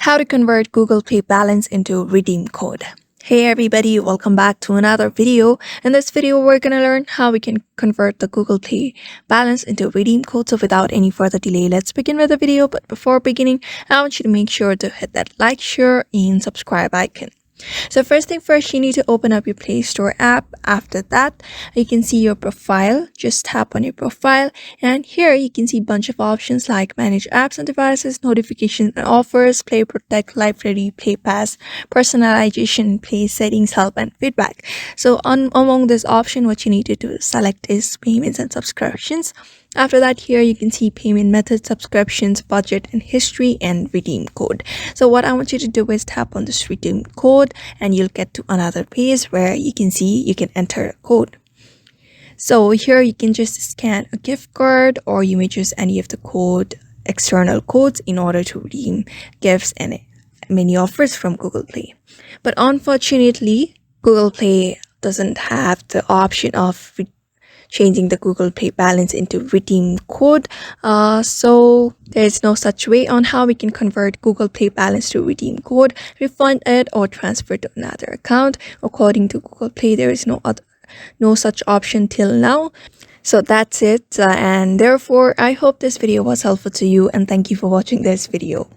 How to convert Google Play balance into redeem code. Hey everybody, welcome back to another video. In this video, we're gonna learn how we can convert the Google Play balance into redeem code. So without any further delay, let's begin with the video. But before beginning, I want you to make sure to hit that like, share, and subscribe icon. So first thing first, you need to open up your Play Store app. After that, you can see your profile. Just tap on your profile, and here you can see a bunch of options like manage apps and devices, notifications and offers, play protect, library, play pass, personalization, play settings, help, and feedback. So among this option, what you need to do select is payments and subscriptions. After that, here you can see payment method, subscriptions, budget, and history, and redeem code. So what I want you to do is tap on this redeem code and you'll get to another page where you can see you can enter a code. So here you can just scan a gift card, or you may choose any of the external codes in order to redeem gifts and many offers from Google Play. But unfortunately, Google Play doesn't have the option of changing the Google Play balance into redeem code. So there's no such way on how we can convert Google Play balance to redeem code, refund it, or transfer it to another account. According to Google Play, there is no such option till now. So that's it, and therefore I hope this video was helpful to you, and thank you for watching this video.